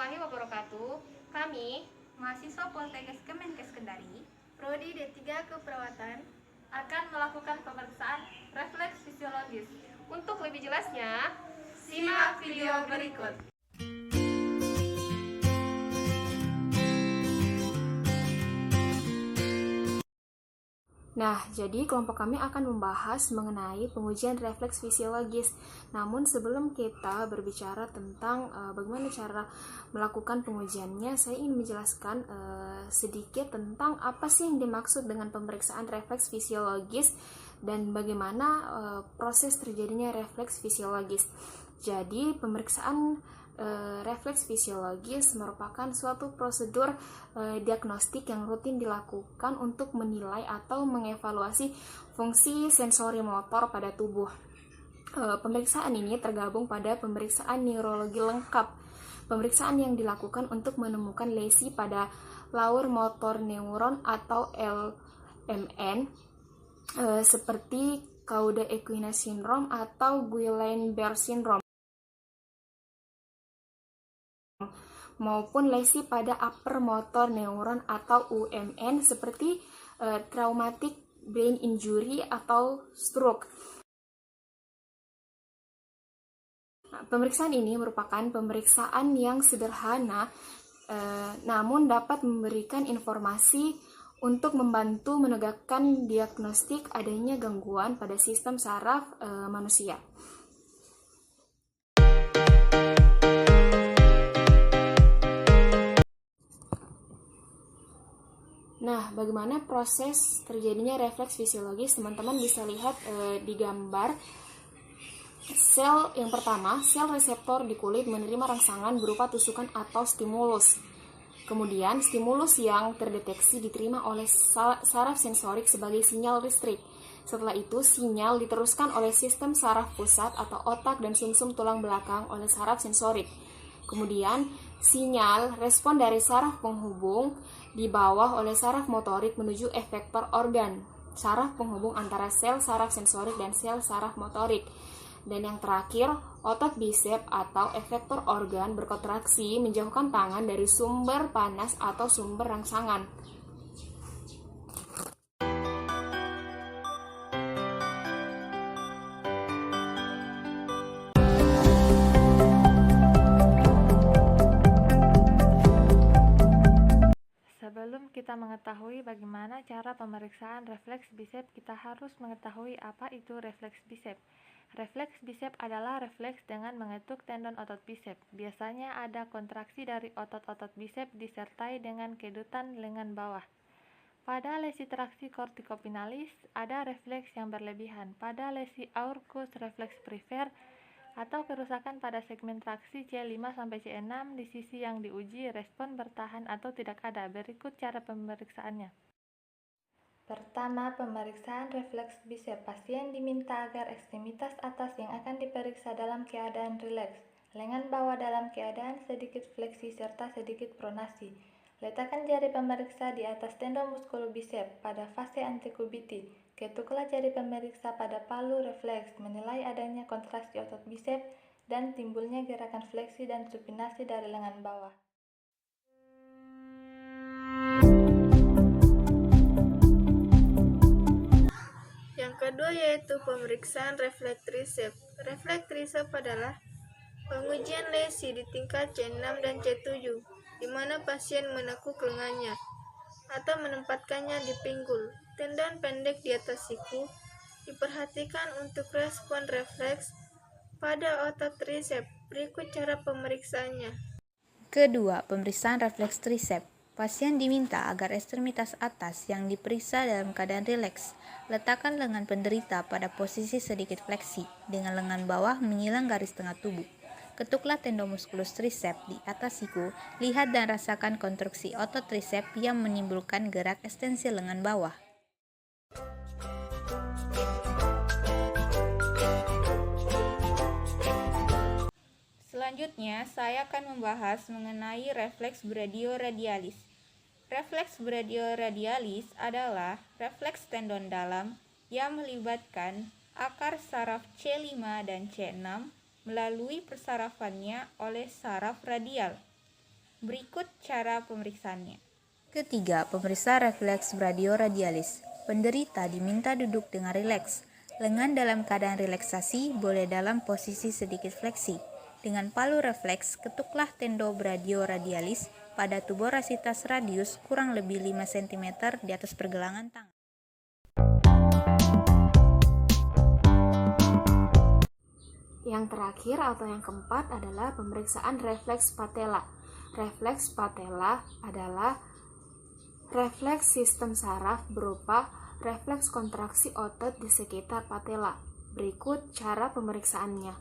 warahmatullahi wabarakatuh. Kami, mahasiswa Poltekkes Kemenkes Kendari, Prodi D3 Keperawatan, akan melakukan pemeriksaan refleks fisiologis. Untuk lebih jelasnya, simak video berikut. Nah, jadi kelompok kami akan membahas mengenai pengujian refleks fisiologis. Namun sebelum kita berbicara tentang bagaimana cara melakukan pengujiannya, saya ingin menjelaskan sedikit tentang apa sih yang dimaksud dengan pemeriksaan refleks fisiologis dan bagaimana proses terjadinya refleks fisiologis. Jadi, pemeriksaan refleks fisiologis merupakan suatu prosedur diagnostik yang rutin dilakukan untuk menilai atau mengevaluasi fungsi sensori motor pada tubuh. Pemeriksaan ini tergabung pada pemeriksaan neurologi lengkap. Pemeriksaan yang dilakukan untuk menemukan lesi pada laur motor neuron atau LMN seperti Cauda-Equina syndrome atau Guillain-Barré syndrome, maupun lesi pada upper motor neuron atau UMN seperti traumatic brain injury atau stroke. Pemeriksaan ini merupakan pemeriksaan yang sederhana, namun dapat memberikan informasi untuk membantu menegakkan diagnostik adanya gangguan pada sistem saraf manusia. Nah, bagaimana proses terjadinya refleks fisiologis? Teman-teman bisa lihat di gambar. Sel yang pertama, sel reseptor di kulit menerima rangsangan berupa tusukan atau stimulus. Kemudian, stimulus yang terdeteksi diterima oleh saraf sensorik sebagai sinyal listrik. Setelah itu, sinyal diteruskan oleh sistem saraf pusat atau otak dan sumsum tulang belakang oleh saraf sensorik. Kemudian, sinyal respon dari saraf penghubung dibawa oleh saraf motorik menuju efektor organ, saraf penghubung antara sel saraf sensorik dan sel saraf motorik. Dan yang terakhir, otot bisep atau efektor organ berkontraksi menjauhkan tangan dari sumber panas atau sumber rangsangan. sebelum kita mengetahui bagaimana cara pemeriksaan refleks bisep, kita harus mengetahui apa itu refleks bisep. Refleks bisep adalah refleks dengan mengetuk tendon otot bisep. Biasanya ada kontraksi dari otot-otot bisep disertai dengan kedutan lengan bawah. Pada lesi traksi kortikopinalis, ada refleks yang berlebihan. Pada lesi aurkus refleks perifer atau kerusakan pada segmen traksi C5-C6 di sisi yang diuji, respon bertahan atau tidak ada. Berikut cara pemeriksaannya. Pertama, pemeriksaan refleks bisep. Pasien diminta agar ekstremitas atas yang akan diperiksa dalam keadaan rileks, lengan bawah dalam keadaan sedikit fleksi serta sedikit pronasi. Letakkan jari pemeriksa di atas tendon muskulobisep pada fase antekubiti. Ketuklah jari pemeriksa pada palu refleks, menilai adanya kontraksi otot bisep dan timbulnya gerakan fleksi dan supinasi dari lengan bawah. Yang kedua yaitu pemeriksaan refleks trisep. Refleks trisep adalah pengujian lesi di tingkat C6 dan C7, di mana pasien menekuk lengannya atau menempatkannya di pinggul, tendon pendek di atas siku. Diperhatikan untuk respon refleks pada otot trisep. Berikut cara pemeriksaannya. Kedua, pemeriksaan refleks trisep. Pasien diminta agar ekstremitas atas yang diperiksa dalam keadaan rileks. Letakkan lengan penderita pada posisi sedikit fleksi, dengan lengan bawah menyilang garis tengah tubuh. Ketuklah tendon muskulus trisep di atas siku, lihat dan rasakan konstruksi otot trisep yang menimbulkan gerak ekstensi lengan bawah. Selanjutnya, saya akan membahas mengenai refleks brachioradialis. Refleks brachioradialis adalah refleks tendon dalam yang melibatkan akar saraf C5 dan C6 melalui persarafannya oleh saraf radial. Berikut cara pemeriksaannya. Ketiga, pemeriksa refleks brachioradialis. Penderita diminta duduk dengan rileks. Lengan dalam keadaan relaksasi, boleh dalam posisi sedikit fleksi. Dengan palu refleks, ketuklah tendo brachioradialis pada tuborasitas radius kurang lebih 5 cm di atas pergelangan tangan. Yang terakhir atau yang keempat adalah pemeriksaan refleks patella. Refleks patella adalah refleks sistem saraf berupa refleks kontraksi otot di sekitar patella. Berikut cara pemeriksaannya.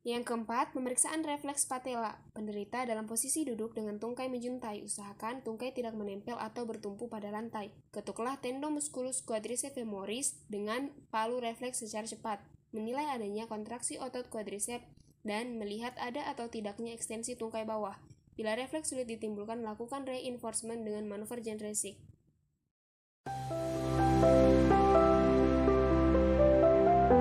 Yang keempat, pemeriksaan refleks patella. Penderita dalam posisi duduk dengan tungkai menjuntai. Usahakan tungkai tidak menempel atau bertumpu pada lantai. Ketuklah tendon musculus quadriceps femoris dengan palu refleks secara cepat. Menilai adanya kontraksi otot quadriceps dan melihat ada atau tidaknya ekstensi tungkai bawah. Bila refleks sulit ditimbulkan, lakukan reinforcement dengan manuver Jendressik.